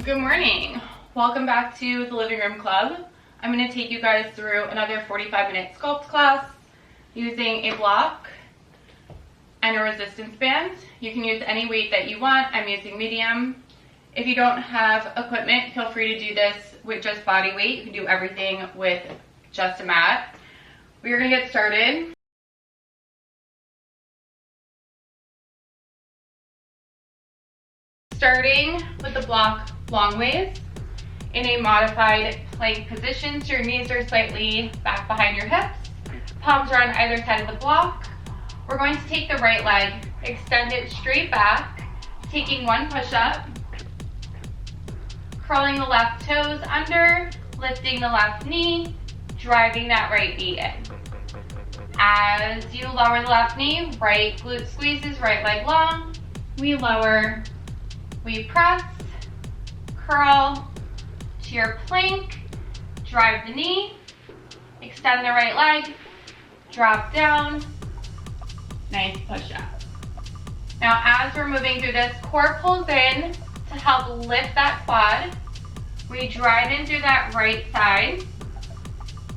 Good morning. Welcome back to the Living Room Club. I'm going to take you guys through another 45-minute sculpt class using a block and a resistance band. You can use any weight that you want. I'm using medium. If you don't have equipment, feel free to do this with just body weight. You can do everything with just a mat. We're going to get started. Starting with the block long ways in a modified plank position, so your knees are slightly back behind your hips, palms are on either side of the block. We're going to take the right leg, extend it straight back, taking one push-up, curling the left toes under, lifting the left knee, driving that right knee in. As you lower the left knee, right glute squeezes, right leg long, we lower, we press, curl to your plank, drive the knee, extend the right leg, drop down, nice push up. Now as we're moving through this, core pulls in to help lift that quad. We drive in through that right side,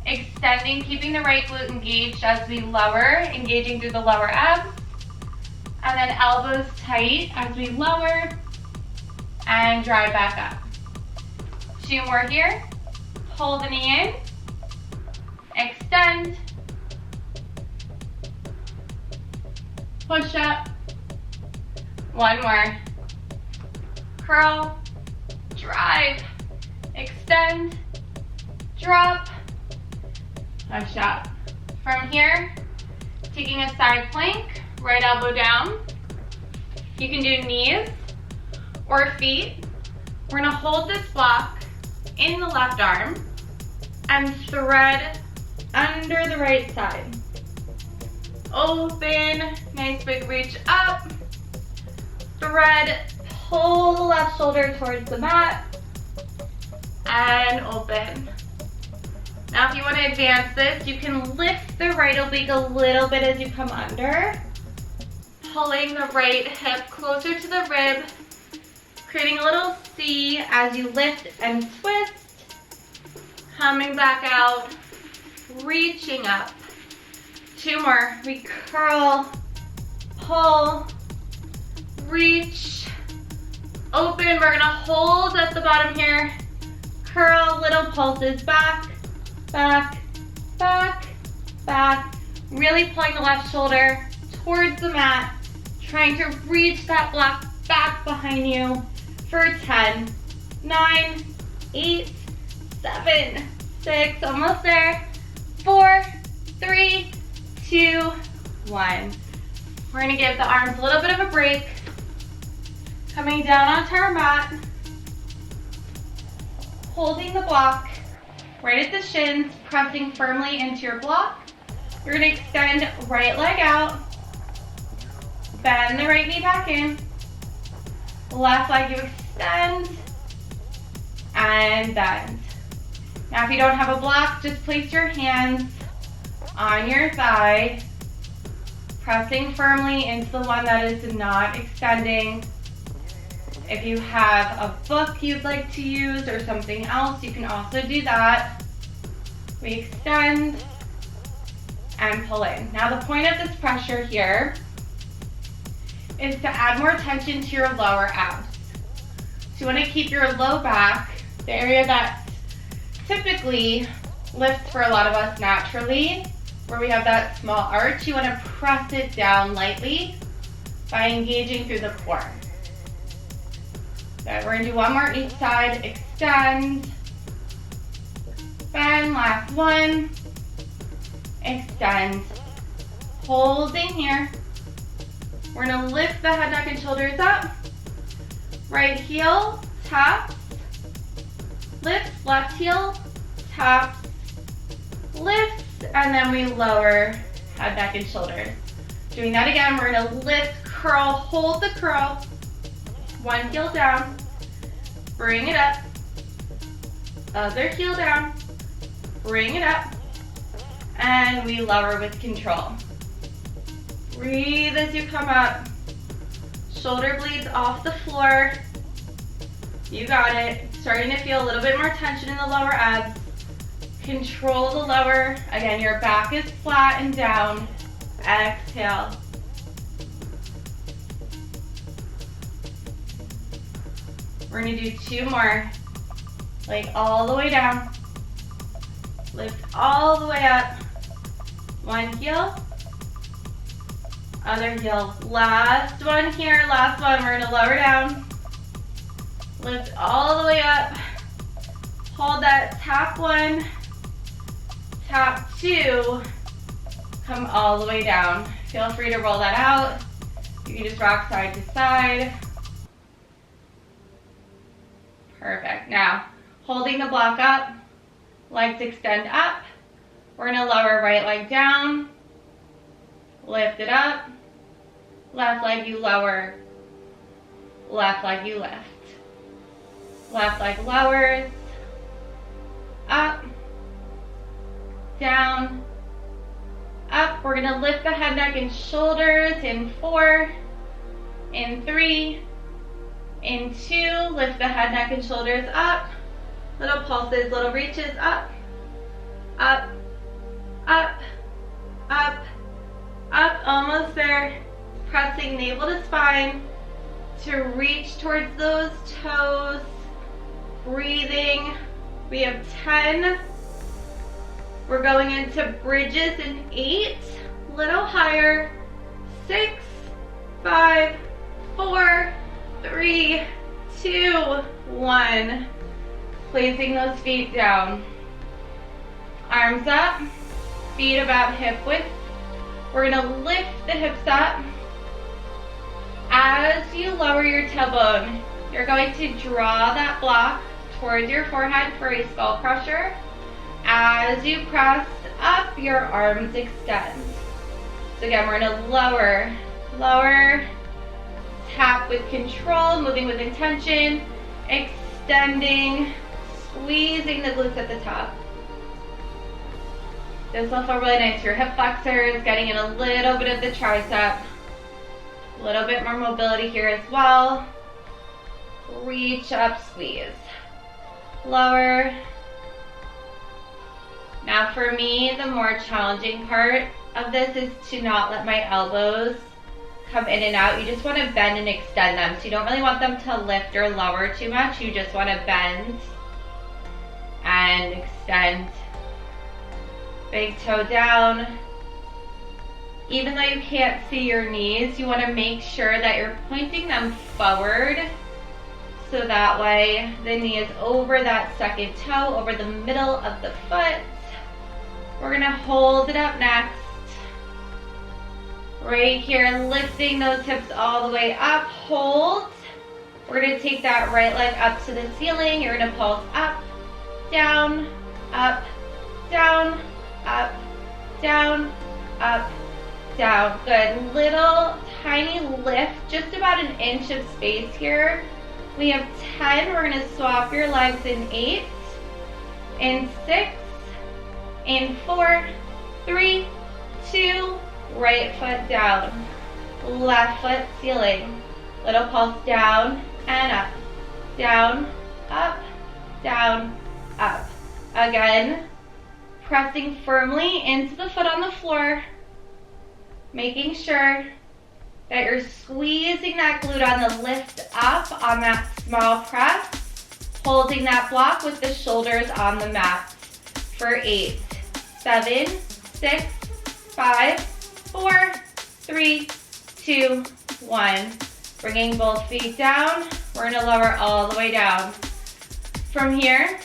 extending, keeping the right glute engaged as we lower, engaging through the lower abs, and then elbows tight as we lower and drive back up. 2 more here. Pull the knee in, extend, push up, 1 more, curl, drive, extend, drop, push up. From here, taking a side plank, right elbow down. You can do knees or feet. We're gonna hold this block in the left arm and thread under the right side. Open, nice big reach up, thread, pull the left shoulder towards the mat, and open. Now if you want to advance this, you can lift the right oblique a little bit as you come under, pulling the right hip closer to the rib, creating a little C as you lift and twist, coming back out, reaching up. 2 more, we curl, pull, reach, open. We're gonna hold at the bottom here, curl, little pulses back, back, back, back, really pulling the left shoulder towards the mat, trying to reach that block back behind you for 10, 9, 8, 7, 6, almost there, 4, 3, 2, 1. We're gonna give the arms a little bit of a break, coming down onto our mat, holding the block right at the shins, pressing firmly into your block. You're gonna extend right leg out, bend the right knee back in, left leg you extend and bend. Now if you don't have a block, just place your hands on your thigh, pressing firmly into the one that is not extending. If you have a book you'd like to use or something else, you can also do that. We extend and pull in. Now the point of this pressure here is to add more tension to your lower abs. So you want to keep your low back, the area that typically lifts for a lot of us naturally, where we have that small arch. You want to press it down lightly by engaging through the core. Good. We're going to do 1 more each side. Extend, bend, last 1, extend, holding here. We're gonna lift the head, neck, and shoulders up. Right heel, taps, lifts, left heel, taps, lifts, and then we lower head, neck, and shoulders. Doing that again, we're gonna lift, curl, hold the curl, 1 heel down, bring it up, other heel down, bring it up, and we lower with control. Breathe as you come up. Shoulder blades off the floor. You got it. Starting to feel a little bit more tension in the lower abs. Control the lower. Again, your back is flat and down. Exhale. We're gonna do 2 more. Leg all the way down. Lift all the way up. One heel. Other heel. Last one here, last one. We're gonna lower down. Lift all the way up. Hold that, tap 1, tap 2. Come all the way down. Feel free to roll that out. You can just rock side to side. Perfect. Now, holding the block up, legs extend up. We're gonna lower right leg down, lift it up, left leg you lower, left leg you lift. Left leg lowers, up, down, up. We're gonna lift the head, neck, and shoulders in 4, in 3, in 2. Lift the head, neck, and shoulders up. Little pulses, little reaches, up, up, up, up, up. Almost there. Pressing navel to spine to reach towards those toes. Breathing. We have 10. We're going into bridges in 8. Little higher. 6, 5, 4, 3, 2, 1. Placing those feet down. Arms up. Feet about hip width. We're going to lift the hips up. As you lower your tailbone, you're going to draw that block towards your forehead for a skull crusher. As you press up, your arms extend. So again, we're gonna lower, lower, tap with control, moving with intention, extending, squeezing the glutes at the top. This will feel really nice. Your hip flexors, getting in a little bit of the tricep. A little bit more mobility here as well. Reach up, squeeze. Lower. Now for me, the more challenging part of this is to not let my elbows come in and out. You just want to bend and extend them. So you don't really want them to lift or lower too much. You just want to bend and extend. Big toe down. Even though you can't see your knees, you want to make sure that you're pointing them forward. So that way the knee is over that second toe, over the middle of the foot. We're gonna hold it up next. Right here, lifting those hips all the way up, hold. We're gonna take that right leg up to the ceiling. You're gonna pulse up, down, up, down, up, down, up, down. Good, little tiny lift, just about an inch of space here. We have 10, we're gonna swap your legs in 8, in 6, in 4, 3, 2, right foot down, left foot ceiling. Little pulse down and up, down, up, down, up. Again, pressing firmly into the foot on the floor, making sure that you're squeezing that glute on the lift up on that small press, holding that block with the shoulders on the mat for 8, 7, 6, 5, 4, 3, 2, 1. Bringing both feet down. We're gonna lower all the way down. From here,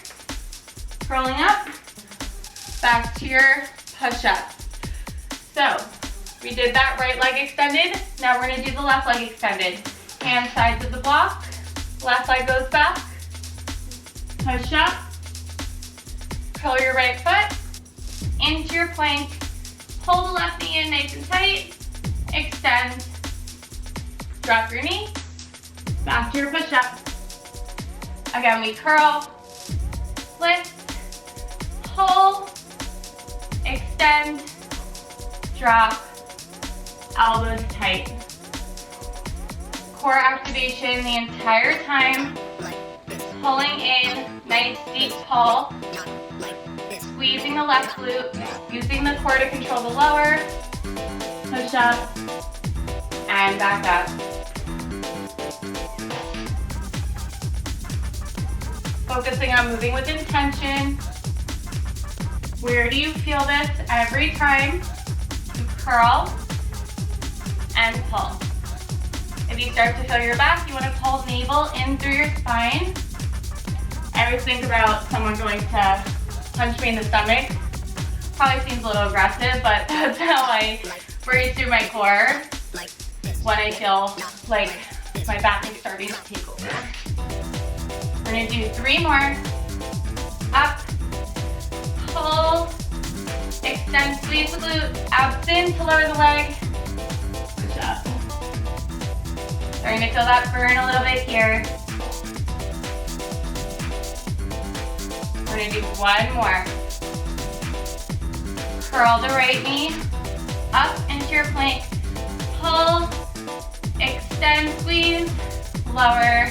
curling up, back to your push-up. So, we did that right leg extended. Now we're gonna do the left leg extended. Hand sides of the block. Left leg goes back. Push up. Curl your right foot into your plank. Pull the left knee in nice and tight. Extend. Drop your knee. Back to your push-up. Again, we curl, lift, pull, extend, drop, elbows tight. Core activation the entire time. pulling in, nice deep pull. Squeezing the left glute, using the core to control the lower. Push up and back up. Focusing on moving with intention. Where do you feel this every time you curl and pull? If you start to feel your back, you want to pull navel in through your spine. I always think about someone going to punch me in the stomach. Probably seems a little aggressive, but that's how I breathe through my core when I feel like my back is starting to take over. We're gonna do 3 more. Up, pull, extend, squeeze the glute, abs in to lower the leg. Push up. Starting to feel that burn a little bit here. We're gonna do 1 more. Curl the right knee up into your plank. Pull, extend, squeeze, lower.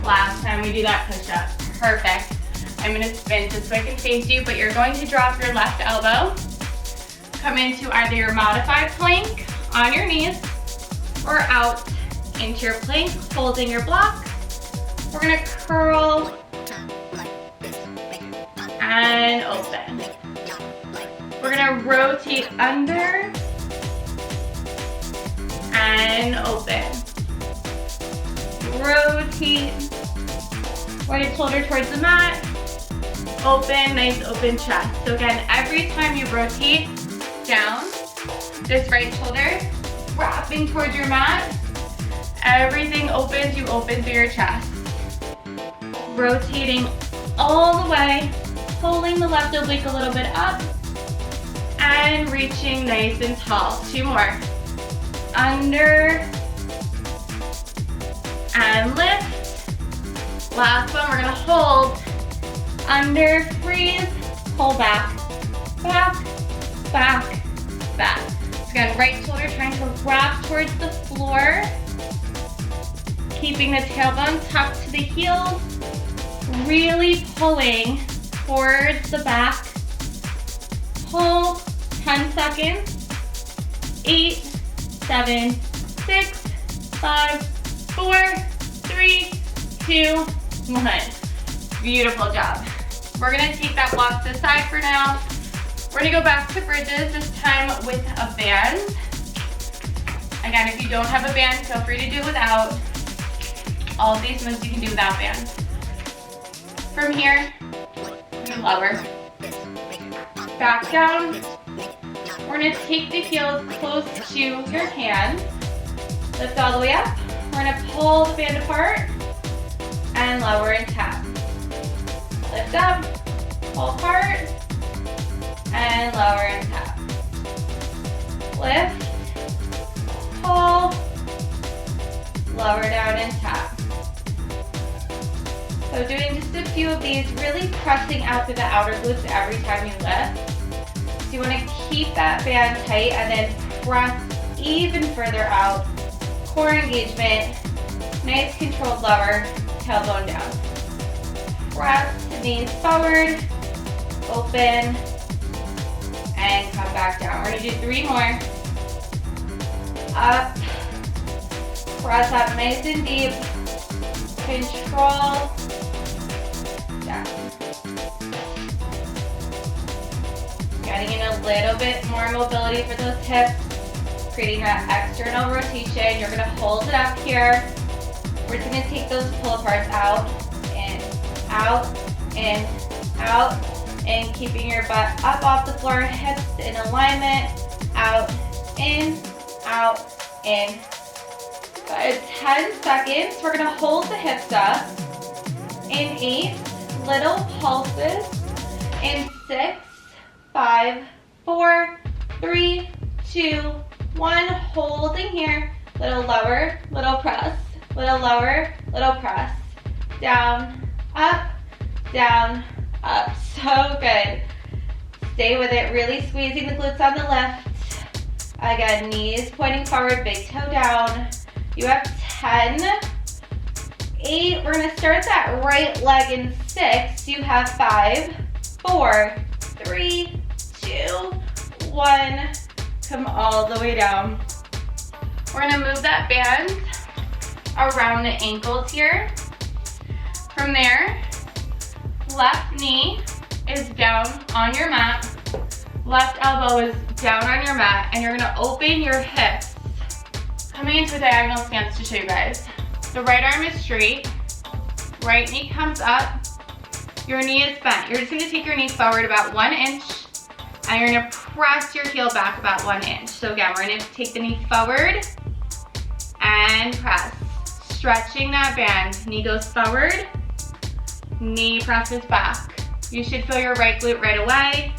Last time we do that push up. Perfect. I'm gonna spin just so I can face you, but you're going to drop your left elbow. Come into either your modified plank on your knees or out into your plank, holding your block. We're gonna curl and open. We're gonna rotate under and open. Rotate, right shoulder towards the mat, open, nice open chest. So again, every time you rotate down, this right shoulder wrapping towards your mat, everything opens, you open through your chest. Rotating all the way, pulling the left oblique a little bit up, and reaching nice and tall. 2 more. Under, and lift. Last one, we're gonna hold, under, freeze, pull back, back, back, back. So again, right shoulder trying to wrap towards the floor, keeping the tailbone tucked to the heels, really pulling towards the back. Pull, 10 seconds, 8, 7, 6, 5, 4, 3, 2, 1. Beautiful job. We're gonna take that block to the side for now. We're gonna go back to bridges, this time with a band. Again, if you don't have a band, feel free to do without. All of these moves you can do without band. From here, we lower. Back down. We're gonna take the heels close to your hands. Lift all the way up. We're gonna pull the band apart and lower and tap. Lift up, pull apart, and lower and tap. Lift, pull, lower down and tap. So doing just a few of these, really pressing out through the outer glutes every time you lift. So you want to keep that band tight and then press even further out. Core engagement, nice controlled lower, tailbone down. Press the knees forward, open, and come back down. We're gonna do 3 more. Up, press up nice and deep, control, down. Getting in a little bit more mobility for those hips, creating that external rotation. You're gonna hold it up here. We're just gonna take those pull aparts out, in, out, in, out, and keeping your butt up off the floor, hips in alignment, out, in, in. Good, 10 seconds. We're gonna hold the hips up in 8 little pulses, in 6, 5, 4, 3, 2, 1. Holding here. Little lower, little press. Little lower, little press. Down, up, so good. Stay with it, really squeezing the glutes on the left. Again, knees pointing forward, big toe down. You have 10, 8. We're gonna start that right leg in 6. You have 5, 4, 3, 2, 1. Come all the way down. We're gonna move that band around the ankles here. From there, left knee is down on your mat. Left elbow is down on your mat, and you're gonna open your hips. Coming into a diagonal stance to show you guys. The right arm is straight, right knee comes up, your knee is bent. You're just gonna take your knee forward about 1 inch, and you're gonna press your heel back about 1 inch. So again, we're gonna take the knee forward and press. Stretching that band. Knee goes forward, knee presses back. You should feel your right glute right away,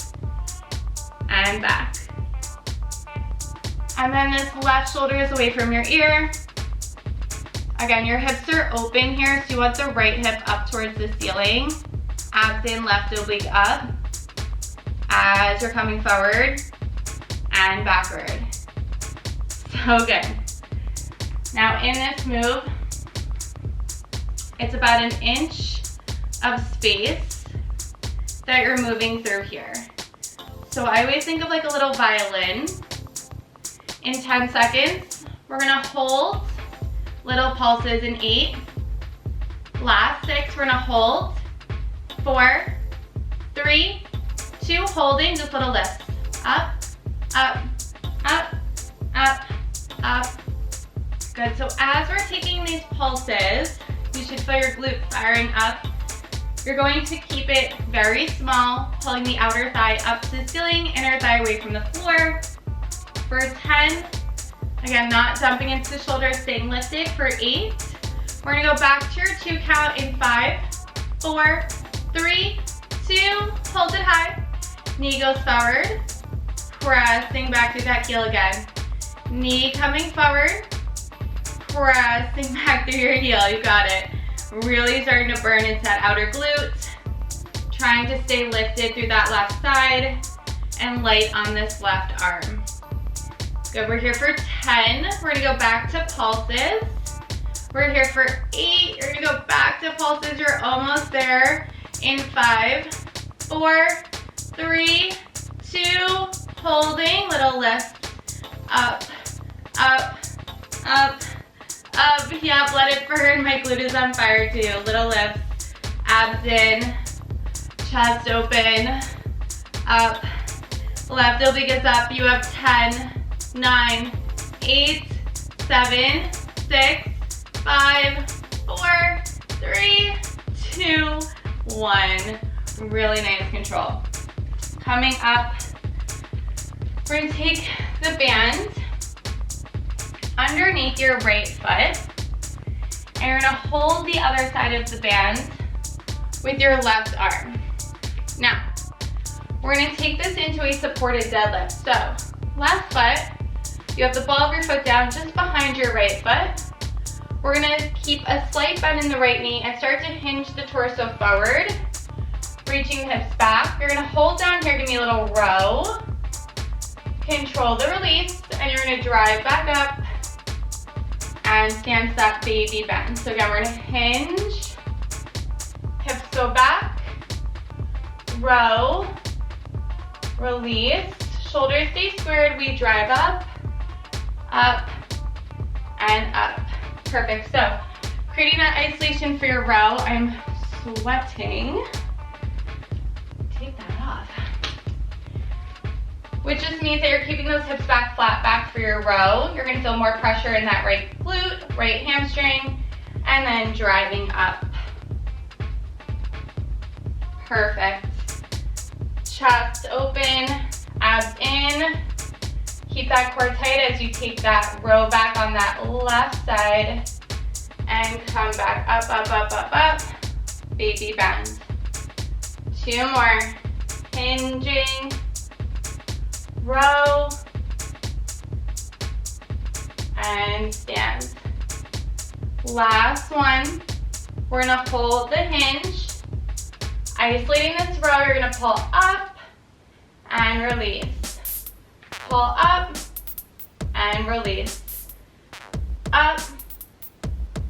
and back. And then this left shoulder is away from your ear. Again, your hips are open here, so you want the right hip up towards the ceiling. Abs in, left oblique up. As you're coming forward and backward. So good. Now in this move, it's about 1 inch of space that you're moving through here. So I always think of like a little violin. In 10 seconds, we're gonna hold little pulses in 8. Last 6, we're gonna hold. 4, 3, 2, holding, just little lifts. Up, up, up, up, up. Good, so as we're taking these pulses, you should feel your glutes firing up. You're going to keep it very small, pulling the outer thigh up to the ceiling, inner thigh away from the floor. For 10, again, not dumping into the shoulders, staying lifted. For 8, we're gonna go back to your 2 count in 5, 4, 3, 2, hold it high. Knee goes forward, pressing back through that heel again. Knee coming forward, pressing back through your heel, you got it. Really starting to burn into that outer glute. Trying to stay lifted through that left side and light on this left arm. Good, we're here for 10. We're gonna go back to pulses. We're here for 8. You're gonna go back to pulses. You're almost there. In 5, 4, 3, 2, holding, little lift. Up, up, up, up. Yep, let it burn. My glute is on fire too. Little lifts. Abs in, chest open, up. Left oblique is up. You have 10. 9, 8, 7, 6, 5, 4, 3, 2, 1. Really nice control. Coming up, we're gonna take the band underneath your right foot, and you're gonna hold the other side of the band with your left arm. Now, we're gonna take this into a supported deadlift. So, left foot, you have the ball of your foot down just behind your right foot. We're gonna keep a slight bend in the right knee and start to hinge the torso forward, reaching the hips back. You're gonna hold down here, give me a little row. Control the release, and you're gonna drive back up and stand up, baby bend. So again, we're gonna hinge, hips go back, row, release, shoulders stay squared, we drive up, and up. Perfect. So, creating that isolation for your row. I'm sweating. Take that off. Which just means that you're keeping those hips back, flat back for your row. You're gonna feel more pressure in that right glute, right hamstring, and then driving up. Perfect. Chest open, abs in. Keep that core tight as you take that row back on that left side and come back up, up, up, up, up. Baby bend. 2 more. Hinging, row, and stand. Last one. We're gonna hold the hinge. Isolating this row, you're gonna pull up and release. Pull up and release. Up,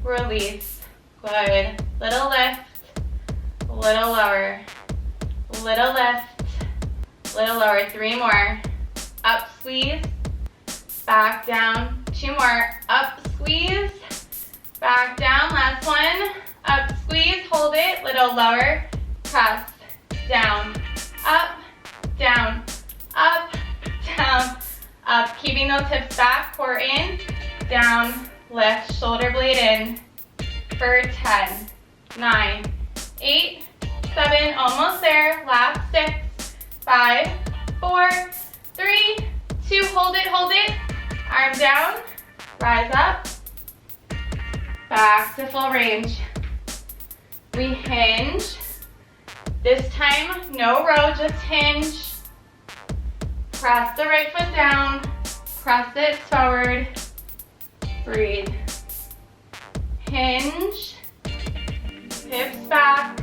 release. Good. Little lift, little lower, little lift, little lower. 3 more. Up, squeeze, back down. 2 more. Up, squeeze, back down. Last one. Up, squeeze, hold it. Little lower, press, down, up, down, up, down, up. Keeping those hips back, core in, down, lift, shoulder blade in. For 10, 9, 8, 7, almost there. Last 6, 5, 4, 3, 2, hold it. Arm down, rise up, back to full range. We hinge. This time, no row, just hinge. Press the right foot down, press it forward, breathe. Hinge, hips back,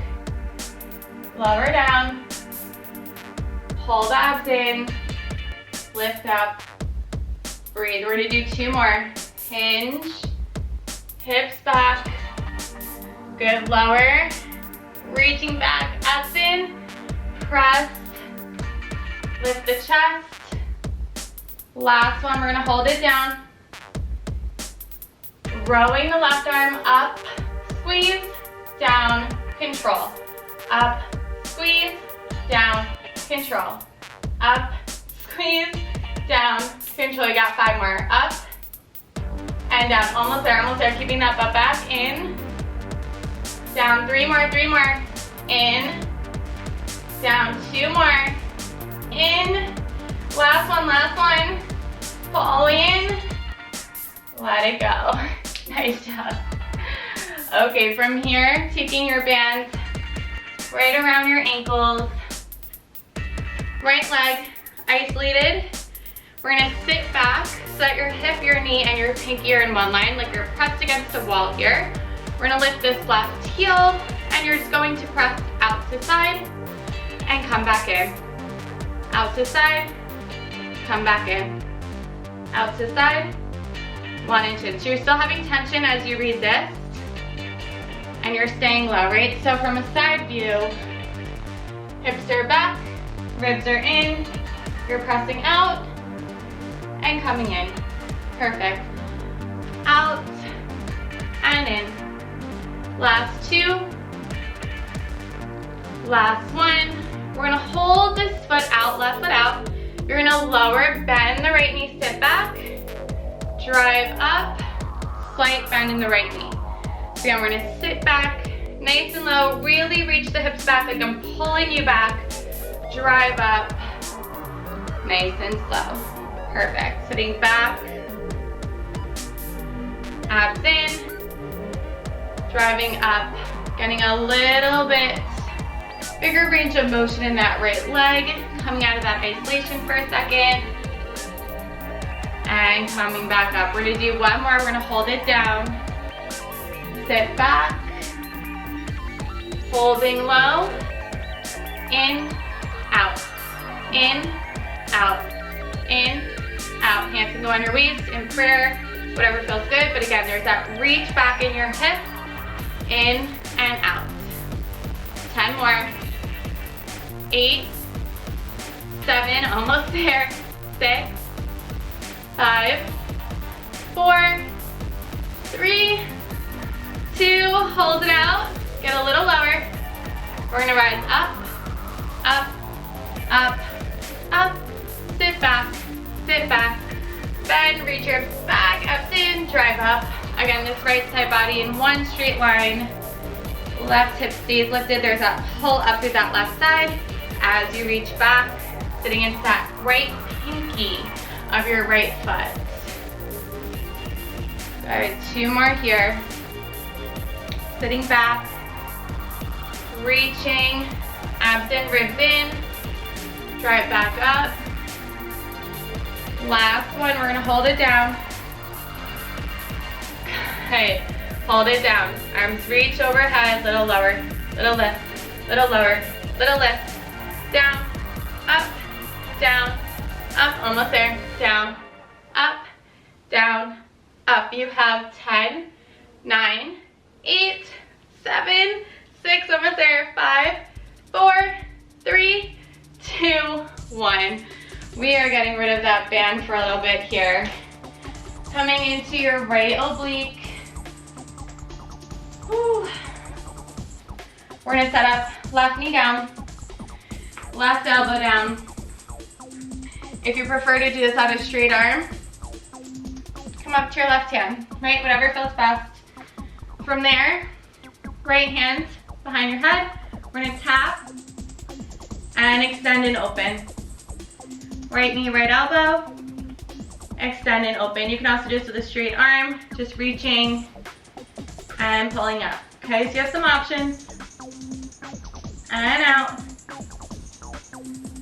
lower down, pull the abs in, lift up, breathe. We're gonna do 2 more. Hinge, hips back, good, lower, reaching back, abs in, press, lift the chest. Last one, we're gonna hold it down. Rowing the left arm up, squeeze, down, control. Up, squeeze, down, control. Up, squeeze, down, control. You got 5 more. Up and down. Almost there. Keeping that butt back. In, down. 3 more. In, down. 2 more. In. Last one. Fall in. Let it go. Nice job. Okay, from here, taking your bands right around your ankles. Right leg isolated. We're gonna sit back so that your hip, your knee, and your pinky are in one line, like you're pressed against the wall here. We're gonna lift this left heel, and you're just going to press out to side and come back in. Out to side, come back in. Out to side. 1 inch in. So you're still having tension as you resist, and you're staying low, right? So from a side view, hips are back, ribs are in, you're pressing out and coming in. Perfect. Out and in. Last 2. Last 1. We're gonna hold this foot out, left foot out. You're gonna lower, bend the right knee, sit back. Drive up, slight bend in the right knee. So again, we're gonna sit back, nice and low, really reach the hips back like I'm pulling you back. Drive up, nice and slow. Perfect. Sitting back, abs in, driving up, getting a little bit bigger range of motion in that right leg, coming out of that isolation for a second. And coming back up. We're gonna do 1 more. We're gonna hold it down. Sit back. Holding low. In, out. In, out. In, out. Hands can go on your waist in prayer, whatever feels good. But again, there's that reach back in your hip. In and out. 10 more. 8, 7, almost there. 6, 5, 4, 3, 2, hold it out, get a little lower. We're gonna rise up, up, up, up, sit back, bend, reach your back, abs in, drive up. Again, this right side body in one straight line. Left hip stays lifted, there's that pull up through that left side. As you reach back, sitting into that right pinky of your right foot. All right, 2 more here. Sitting back, reaching, abs in, ribs in, drive back up. Last one, we're gonna hold it down. Okay, hold it down. Arms reach overhead, little lower, little lift, little lower, little lift. Down, up, almost there, down, up. You have 10, 9, 8, 7, 6, almost there. 5, 4, 3, 2, 1. We are getting rid of that band for a little bit here. Coming into your right oblique. Whew. We're gonna set up left knee down, left elbow down. If you prefer to do this on a straight arm, come up to your left hand, right? Whatever feels best. From there, right hand behind your head. We're gonna tap and extend and open. Right knee, right elbow, extend and open. You can also do this with a straight arm, just reaching and pulling up. Okay, so you have some options. And out.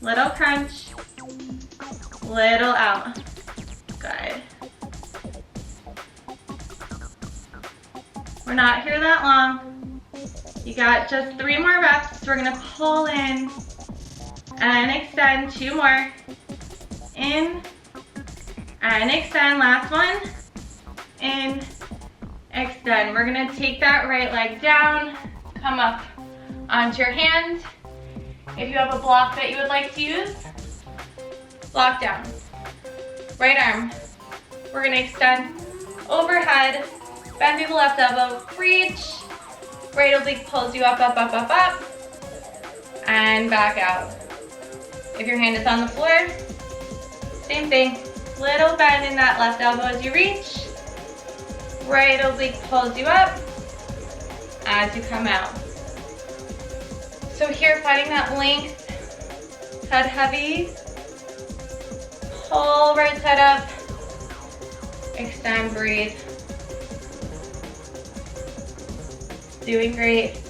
Little crunch. Little out. Good. We're not here that long. You got just 3 more reps. We're gonna pull in and extend. 2 more. In and extend. Last one. In, extend. We're gonna take that right leg down, come up onto your hand. If you have a block that you would like to use, block down. Right arm. We're gonna extend overhead, bend through the left elbow, reach. Right oblique pulls you up, up, up, up, up, and back out. If your hand is on the floor, same thing. Little bend in that left elbow as you reach. Right oblique pulls you up as you come out. So here, finding that length, head heavy. Pull right side up. Extend, breathe. Doing great.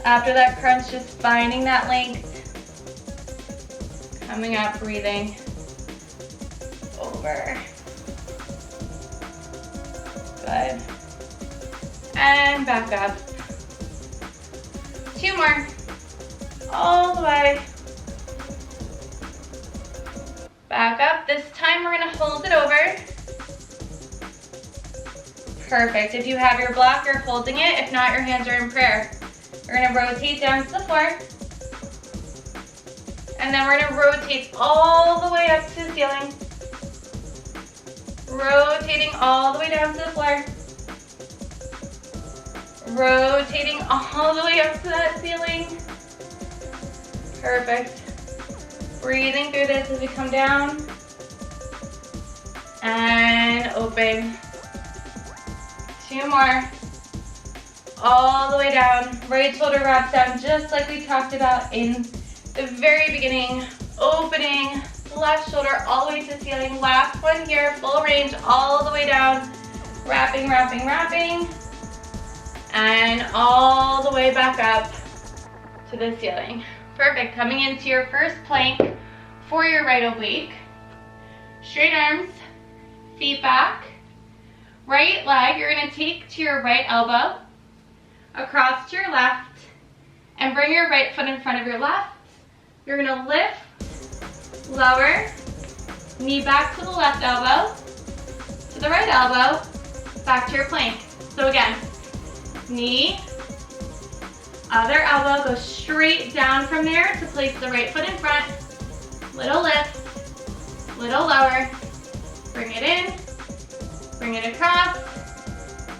After that crunch, just finding that length. Coming up, breathing. Over. Good. And back up. 2 more. All the way. Back up. This time we're gonna hold it over. Perfect. If you have your block, you're holding it. If not, your hands are in prayer. We're gonna rotate down to the floor. And then we're gonna rotate all the way up to the ceiling. Rotating all the way down to the floor. Rotating all the way up to that ceiling. Perfect. Breathing through this as we come down. And open. 2 more. All the way down. Right shoulder wraps down just like we talked about in the very beginning. Opening. Left shoulder all the way to the ceiling. Last one here. Full range all the way down. Wrapping, wrapping, wrapping. And all the way back up to the ceiling. Perfect. Coming into your first plank for your right oblique. Straight arms, feet back. Right leg, you're going to take to your right elbow, across to your left, and bring your right foot in front of your left. You're going to lift, lower, knee back to the left elbow, to the right elbow, back to your plank. So again, knee, other elbow, go straight down from there to place the right foot in front. Little lift, little lower, bring it in, bring it across,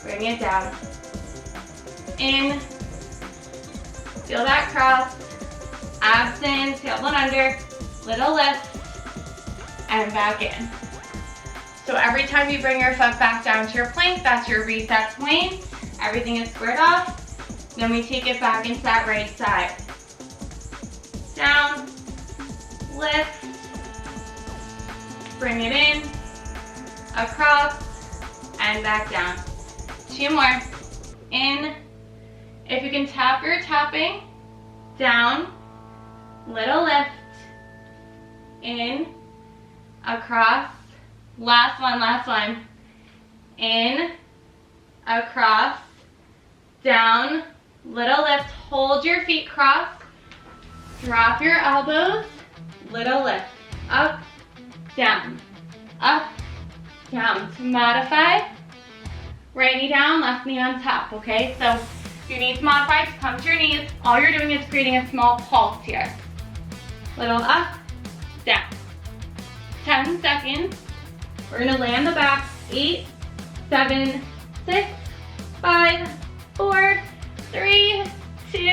bring it down. In, feel that cross, abs in, tailbone under, little lift, and back in. So every time you bring your foot back down to your plank, that's your reset point. Everything is squared off. Then we take it back into that right side. Down, lift, bring it in, across, and back down. 2 more. In. If you can tap, you're tapping. Down, little lift, in, across. Last one, last one. In, across, down, little lift. Hold your feet crossed. Drop your elbows, little lift. Up, down, up, down. To modify, right knee down, left knee on top, okay? So If your needs modified, come to your knees. All you're doing is creating a small pulse here. Little up, down. 10 seconds. We're gonna lay on the back. 8, 7, 6, 5, 4, 3, 2,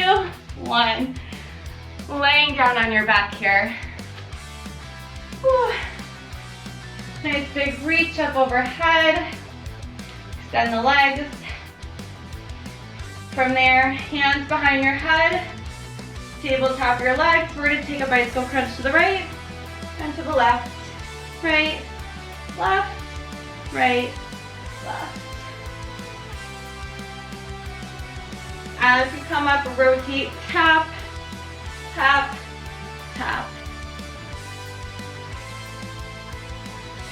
1. Laying down on your back here. Whew. Nice big reach up overhead. Extend the legs. From there, hands behind your head. Tabletop your legs. We're going to take a bicycle crunch to the right and to the left. Right, left, right, left. As you come up, rotate, tap, tap, tap.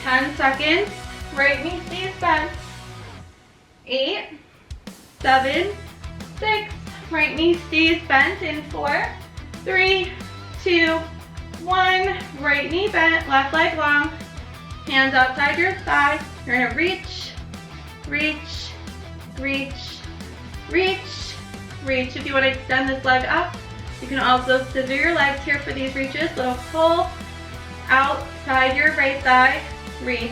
10 seconds. Right knee stays bent. 8, 7, 6. Right knee stays bent in 4, 3, 2, 1. Right knee bent, left leg long. Hands outside your thigh. You're gonna reach, reach, reach, reach, reach. If you want to extend this leg up, you can also scissor your legs here for these reaches. Little pull outside your right thigh. Reach,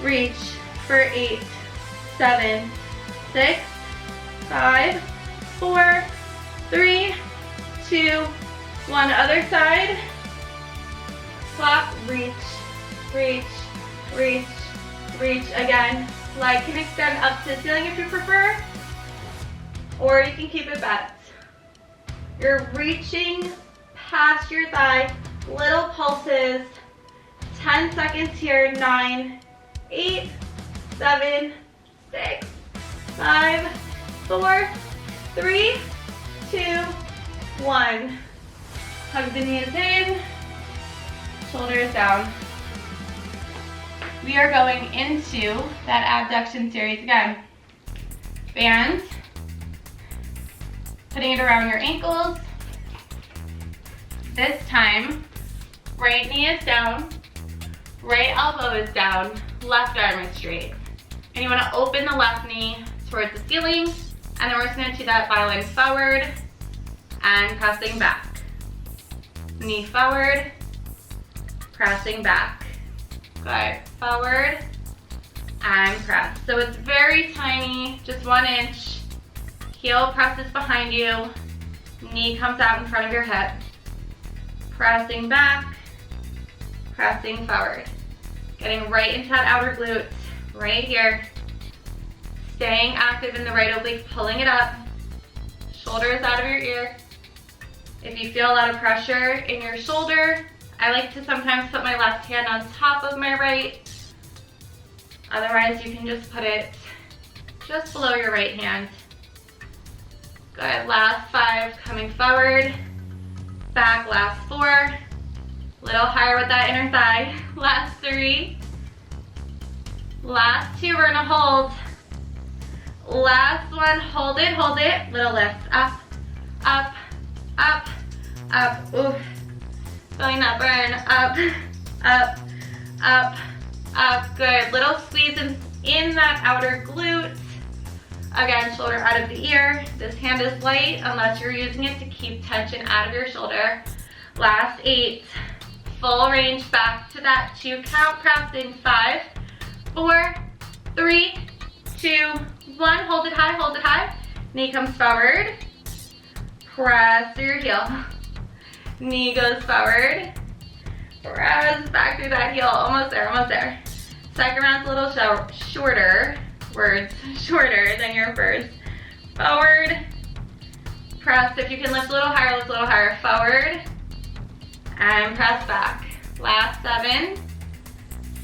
reach for 8, 7, 6, 5, 4, 3, 2, 1. Other side. Swap, reach, reach, reach, reach. Again, leg can extend up to the ceiling if you prefer, or you can keep it bent. You're reaching past your thigh, little pulses. 10 seconds here. 9, 8, 7, 6, 5, 4, 3, 2, 1. Hug the knees in, shoulders down. We are going into that abduction series again. Band, putting it around your ankles. This time, right knee is down, right elbow is down, left arm is straight. And you want to open the left knee towards the ceiling, and then we're just going to do that violin forward and pressing back. Knee forward, pressing back. Good. Forward and press. So it's very tiny, just 1 inch. Heel presses behind you. Knee comes out in front of your hip. Pressing back, pressing forward. Getting right into that outer glute, right here. Staying active in the right oblique, pulling it up. Shoulders out of your ear. If you feel a lot of pressure in your shoulder, I like to sometimes put my left hand on top of my right. Otherwise, you can just put it just below your right hand. Good. Last 5, coming forward. Back, last 4. Little higher with that inner thigh. Last 3. Last 2, we're gonna hold. Last 1, hold it, hold it. Little lift, up, up, up, up. Oof. Feeling that burn, up, up, up, up. Good. Little squeeze in that outer glute. Again, shoulder out of the ear. This hand is light unless you're using it to keep tension out of your shoulder. Last 8. Full range back to that 2 count. Press in 5, 4, 3, 2, 1. Hold it high, hold it high. Knee comes forward. Press through your heel. Knee goes forward. Press back through that heel. Almost there, almost there. Second round's a little shorter. Words shorter than your first. Forward. Press. If you can lift a little higher, lift a little higher. Forward. And press back. Last 7,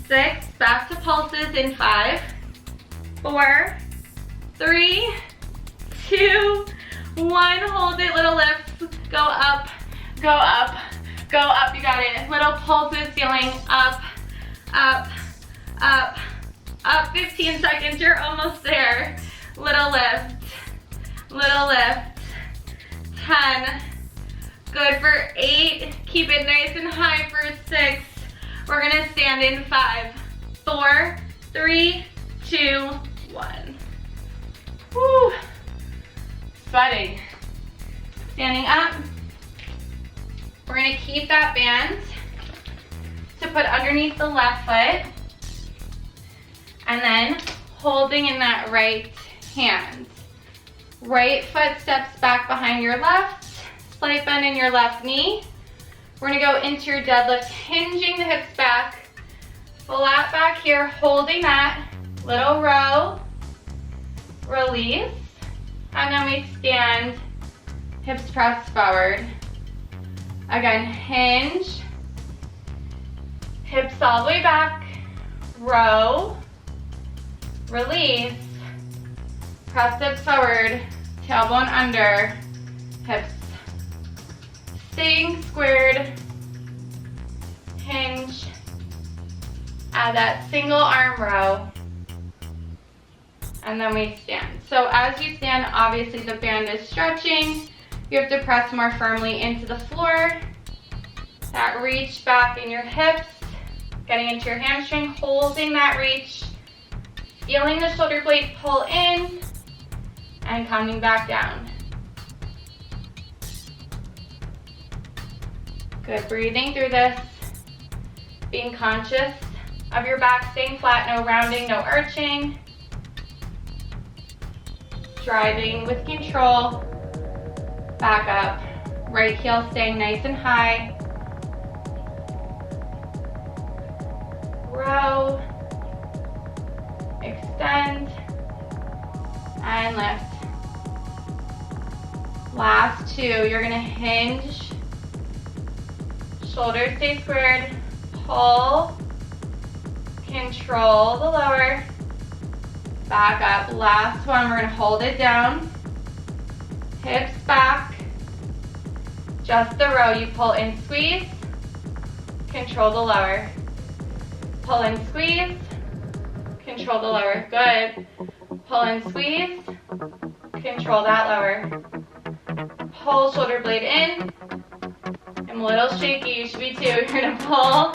6. Back to pulses in 5, 4, 3, 2, 1. Hold it. Little lifts. Go up. Go up, go up, you got it. Little pulses, feeling up, up, up, up. 15 seconds, you're almost there. Little lift, little lift. 10, good for 8. Keep it nice and high for 6. We're gonna stand in 5, 4, 3, 2, 1. Woo. sweating. Standing up. We're gonna keep that band to put underneath the left foot. And then holding in that right hand. Right foot steps back behind your left. Slight bend in your left knee. We're gonna go into your deadlift, hinging the hips back. Flat back here, holding that. Little row. Release. And then we stand, hips press forward. Again, hinge. Hips all the way back. Row. Release. Press hips forward. Tailbone under. Hips staying squared. Hinge. Add that single arm row. And then we stand. So as you stand, obviously the band is stretching. You have to press more firmly into the floor. That reach back in your hips. Getting into your hamstring, holding that reach. Feeling the shoulder blade pull in. And coming back down. Good, breathing through this. Being conscious of your back, staying flat, no rounding, no arching. Driving with control. Back up. Right heel staying nice and high. Row. Extend. And lift. Last two, you're gonna hinge. Shoulders stay squared. Pull. Control the lower. Back up. Last one, we're gonna hold it down. Hips back. Just the row. You pull in, squeeze. Control the lower. Pull in, squeeze. Control the lower. Good. Pull in, squeeze. Control that lower. Pull shoulder blade in. I'm a little shaky. You should be too. You're gonna pull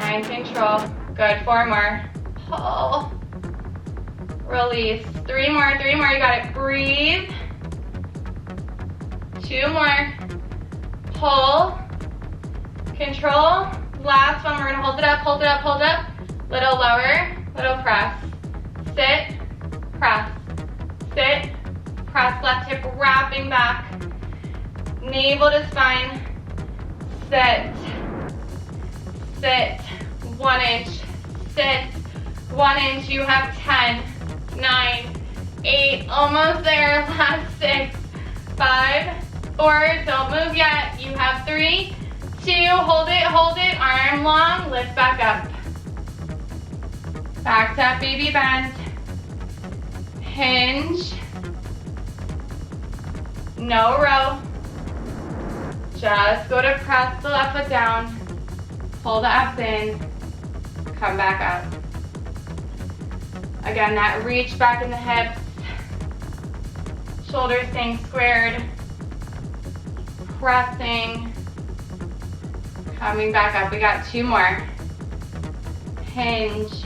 and control. Good. 4 more. Pull. Release. 3 more. You got it. Breathe. 2 more. Pull. Control. Last one. We're gonna hold it up. Little lower. Little press. Sit. Press. Sit. Press. Left hip wrapping back. Navel to spine. Sit. Sit. 1 inch. Sit. 1 inch. You have 10, 9, 8. Almost there. Last 6, 5, 4. Don't move yet. You have 3, 2. Hold it. Arm long. Lift back up. Back to baby bend. Hinge. No row. Just go to press the left foot down. Pull the abs in. Come back up. Again, that reach back in the hips. Shoulders staying squared. Pressing. Coming back up. We got 2 more. Hinge.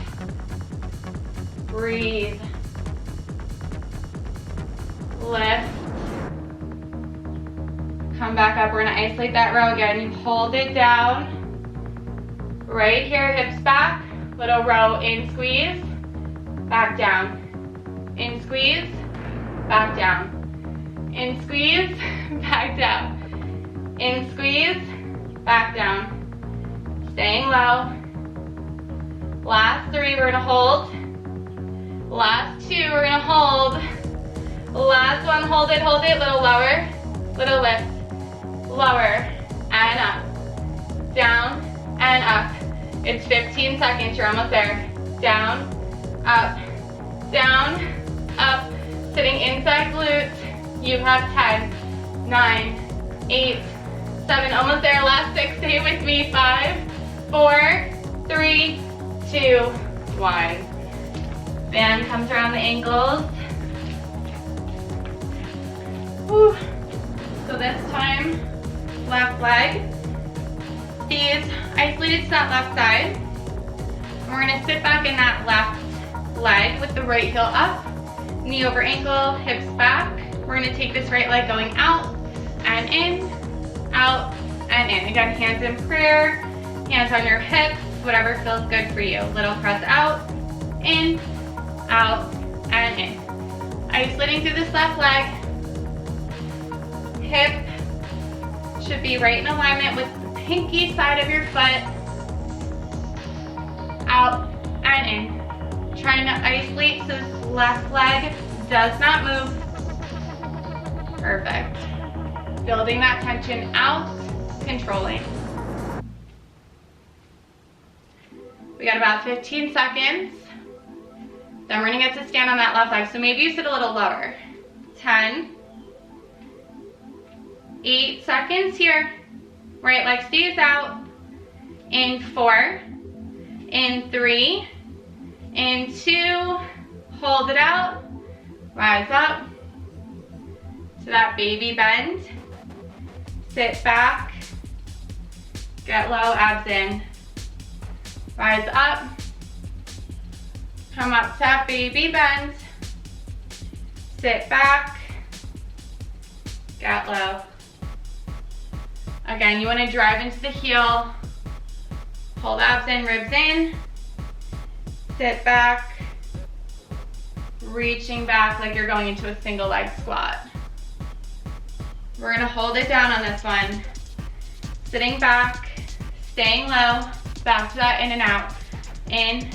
Breathe. Lift. Come back up. We're gonna isolate that row again. You hold it down. Right here, hips back. Little row in, squeeze. Back down. In, squeeze. Back down. In, squeeze. Back down. In, squeeze. Back down. Staying low. Last 3, we're gonna hold. Last 2, we're gonna hold. Last one, hold it. Little lower, little lift. Lower and up. Down and up. It's 15 seconds, you're almost there. Down, up, sitting inside glutes. You have 10, 9, 8, 7, almost there. Last 6, stay with me. 5, 4, 3, 2, 1. Band comes around the ankles. Whew. So this time, left leg stays isolated to that left side. And we're gonna sit back in that left leg with the right heel up, knee over ankle, hips back. we're gonna take this right leg going out and in, out and in. Again, hands in prayer, hands on your hips, whatever feels good for you. Little press out, in, out, and in. Isolating through this left leg. Hip should be right in alignment with the pinky side of your foot. Out and in. Trying to isolate so this left leg does not move. Perfect. Building that tension out, controlling. We got about 15 seconds. Then we're gonna get to stand on that left leg. So maybe you sit a little lower. 10, 8 seconds here. Right leg stays out. In 4, in 3, in 2, hold it out, rise up to that baby bend, sit back, get low, abs in, rise up, come up to that baby bend, sit back, get low. Again, you want to drive into the heel, hold abs in, ribs in, sit back, reaching back like you're going into a single leg squat. We're gonna hold it down on this one. Sitting back, staying low, back to that in and out. In,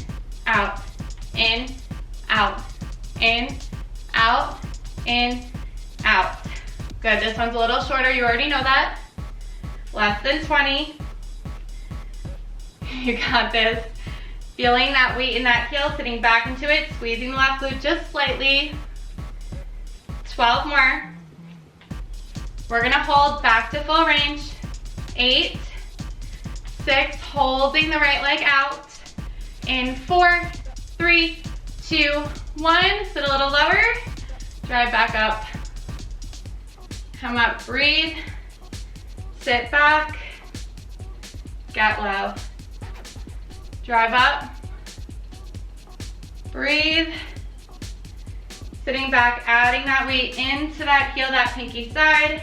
out, in, out, in, out, in, out. Good, this one's a little shorter, you already know that. Less than 20. You got this. Feeling that weight in that heel, sitting back into it, squeezing the left glute just slightly. 12 more. We're gonna hold back to full range. 8, 6, holding the right leg out. In 4, 3, 2, 1. Sit a little lower. Drive back up. Come up, breathe. Sit back. Get low. Drive up, breathe, sitting back, adding that weight into that heel, that pinky side,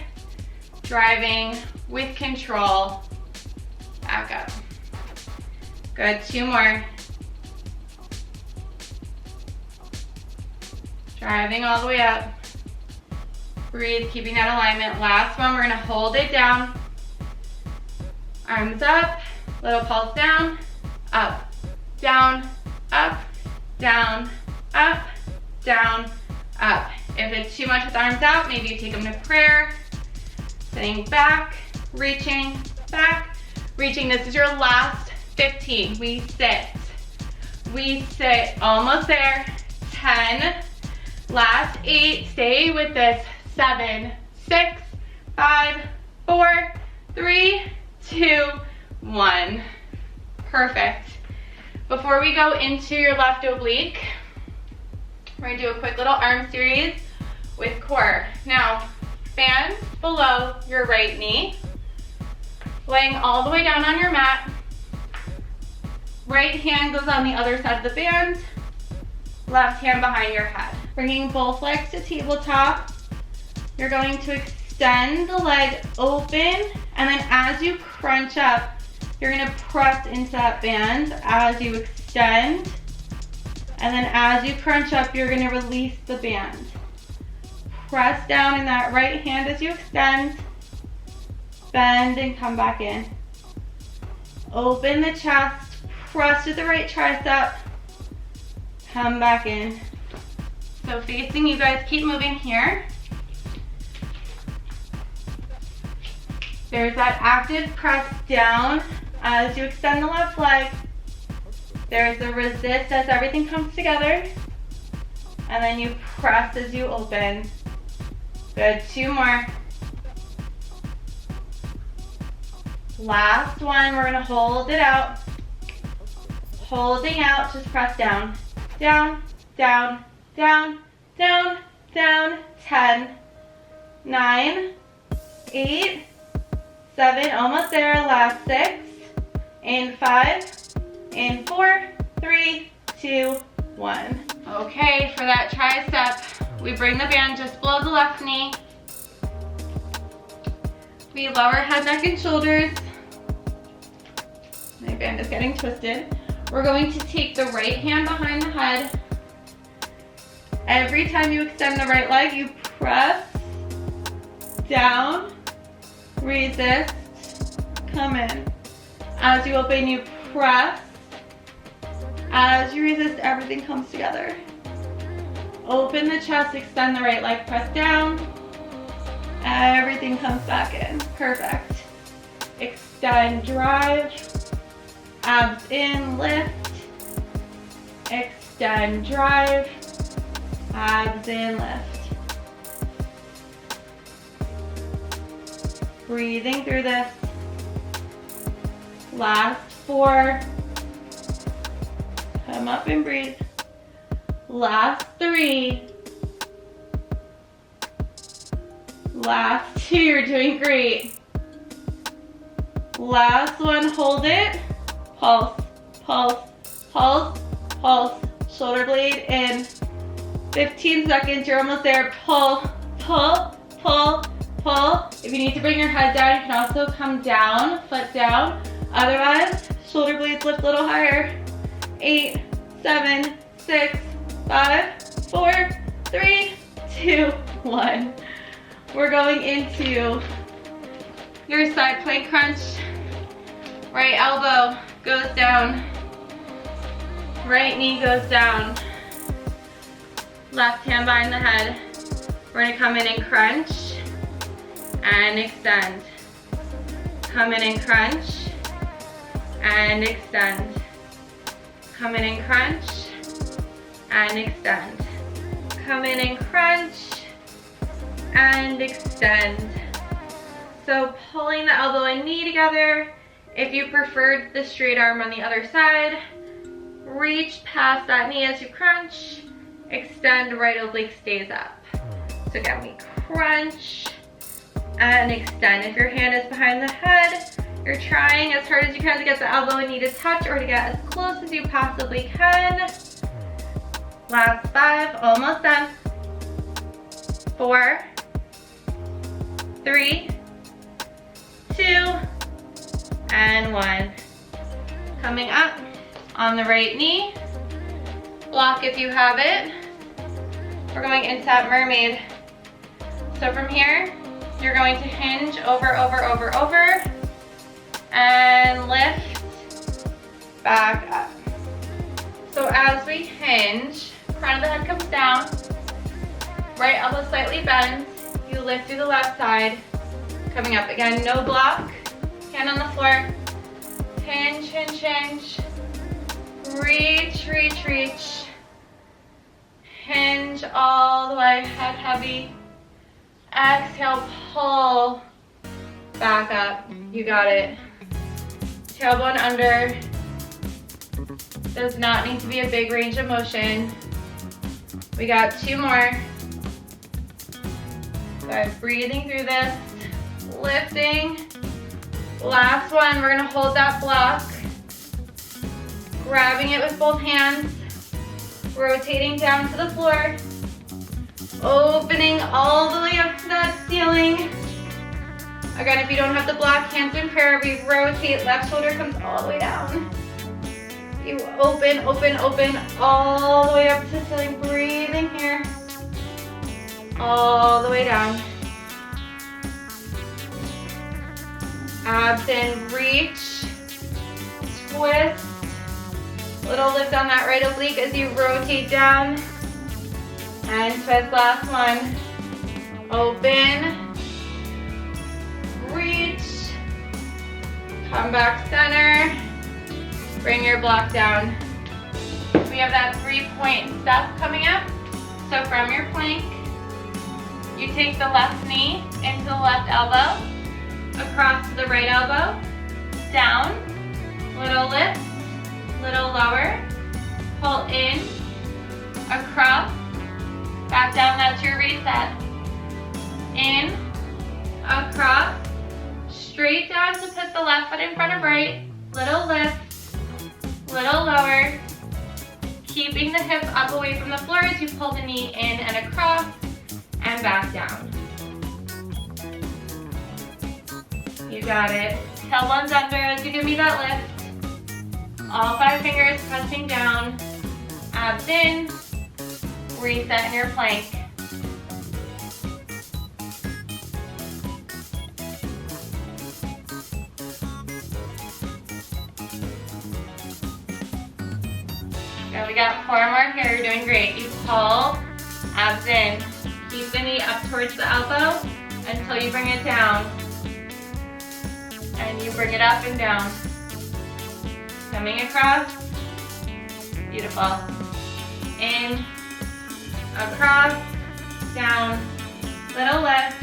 driving with control, back up. Good, 2 more. Driving all the way up, breathe, keeping that alignment. Last one, we're gonna hold it down, arms up, little pulse down, up, down, up, down, up, down, up. If it's too much with arms out, maybe you take them to prayer. Sitting back, reaching, back, reaching. This is your last 15. We sit, almost there. 10, last 8, stay with this. 7, 6, 5, 4, 3, 2, 1. Perfect. Before we go into your left oblique, we're gonna do a quick little arm series with core. Now, bands below your right knee, laying all the way down on your mat. Right hand goes on the other side of the band, left hand behind your head. Bringing both legs to tabletop. You're going to extend the leg open, and then as you crunch up, you're gonna press into that band as you extend, and then as you crunch up, you're gonna release the band. Press down in that right hand as you extend, bend and come back in. Open the chest, press to the right tricep, come back in. So facing, you guys keep moving here. There's that active press down as you extend the left leg. There's the resist as everything comes together. And then you press as you open. Good, 2 more. Last one, we're gonna hold it out. Holding out, just press down. Down, down, down, down, down. 10, 9, 8, 7, almost there, last 6, in 5, in 4, 3, 2, 1. Okay, for that tricep We bring the band just below the left knee. We lower head, neck, and shoulders. My band is getting twisted. We're going to take the right hand behind the head. Every time you extend the right leg, you press down, resist, come in. As you open, you press. As you resist, everything comes together. Open the chest, extend the right leg, press down. Everything comes back in. Perfect. Extend, drive. Abs in, lift. Extend, drive. Abs in, lift. Breathing through this. Last 4. Come up and breathe. Last 3. Last 2, you're doing great. Last 1, hold it. Pulse, pulse, pulse, pulse. Shoulder blade in. 15 seconds, you're almost there. Pull, pull, pull, pull. If you need to bring your head down, you can also come down, foot down. Otherwise, shoulder blades lift a little higher. 8, 7, 6, 5, 4, 3, 2, 1. We're going into your side plank crunch. Right elbow goes down. Right knee goes down. Left hand behind the head. We're gonna come in and crunch and extend. Come in and crunch and extend. Come in and crunch and extend. Come in and crunch and extend. So pulling the elbow and knee together. If you preferred the straight arm on the other side, reach past that knee as you crunch. Extend, right oblique stays up. So again, we crunch and extend. If your hand is behind the head, you're trying as hard as you can to get the elbow and knee to touch or to get as close as you possibly can. Last 5, almost done. 4, 3, 2, and 1. Coming up on the right knee. Block if you have it. We're going into that mermaid. So from here, you're going to hinge over, over, over, over, and lift back up. So as we hinge, crown of the head comes down, right elbow slightly bends, you lift through the left side, coming up again, no block, hand on the floor, hinge, hinge, hinge, reach, reach, reach, hinge all the way, head heavy, exhale, pull back up, you got it. Tailbone under, does not need to be a big range of motion. We got 2 more. Good, breathing through this, lifting. Last one, we're gonna hold that block, grabbing it with both hands, rotating down to the floor, opening all the way up to that ceiling. Again, if you don't have the block, hands in prayer, we rotate, left shoulder comes all the way down. You open, open, open, all the way up to the ceiling, breathing here, all the way down. Abs in, reach, twist, little lift on that right oblique as you rotate down, and twist, last one. Open, reach, come back center, bring your block down. We have that 3-point step coming up. So from your plank, you take the left knee into the left elbow, across to the right elbow, down, little lift, little lower, pull in, across, back down, that's your reset. In, across, straight down to put the left foot in front of right, little lift, little lower, Keeping the hips up away from the floor as you pull the knee in and across and back down. You got it. Tailbone's under as you give me that lift. All 5 fingers pressing down. Abs in. Reset in your plank. Good, we got 4 more here. You're doing great. You pull, abs in. Keep the knee up towards the elbow until you bring it down. And you bring it up and down. Coming across. Beautiful. In, across, down, little lift.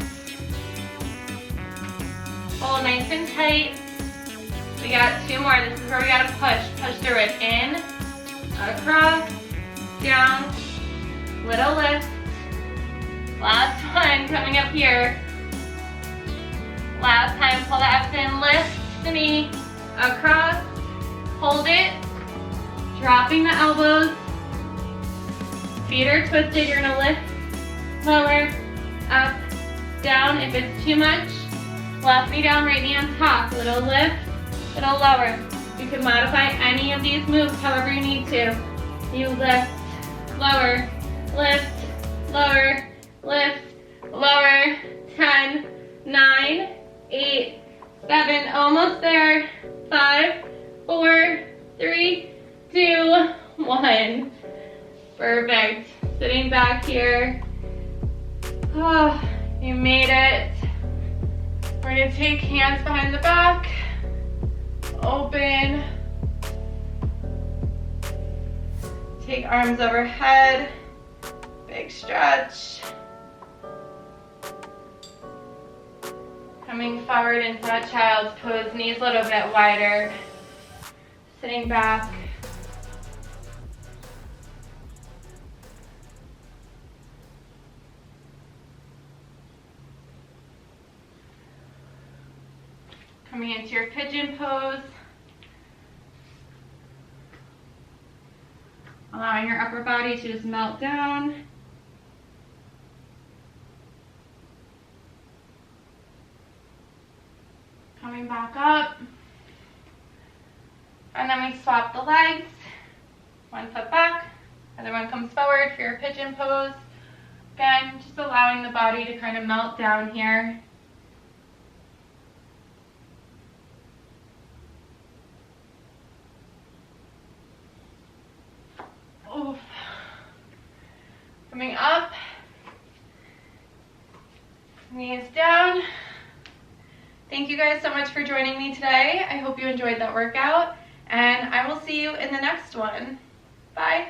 Hold nice and tight. We got 2 more. This is where we gotta push through it. In, across, down, little lift. Last one, coming up here. Last time, pull the abs in, lift the knee, across, hold it, dropping the elbows. Feet are twisted, you're gonna lift, lower, up, down. If it's too much, left knee down, right knee on top. Little lift, little lower. You can modify any of these moves however you need to. You lift, lower, lift, lower, lift, lower. 10, 9, 8, 7, almost there. 5, 4, 3, 2, 1. Perfect. Sitting back here. Oh, you made it. We're gonna take hands behind the back. Open. Take arms overhead. Big stretch. Coming forward into that child's pose, knees a little bit wider. Sitting back. Coming into your pigeon pose. Allowing your upper body to just melt down. Coming back up. And then we swap the legs. One foot back, other one comes forward for your pigeon pose. Again, just allowing the body to kind of melt down here. Oof. Coming up, knees down. Thank you guys so much for joining me today. I hope you enjoyed that workout, and I will see you in the next one. Bye.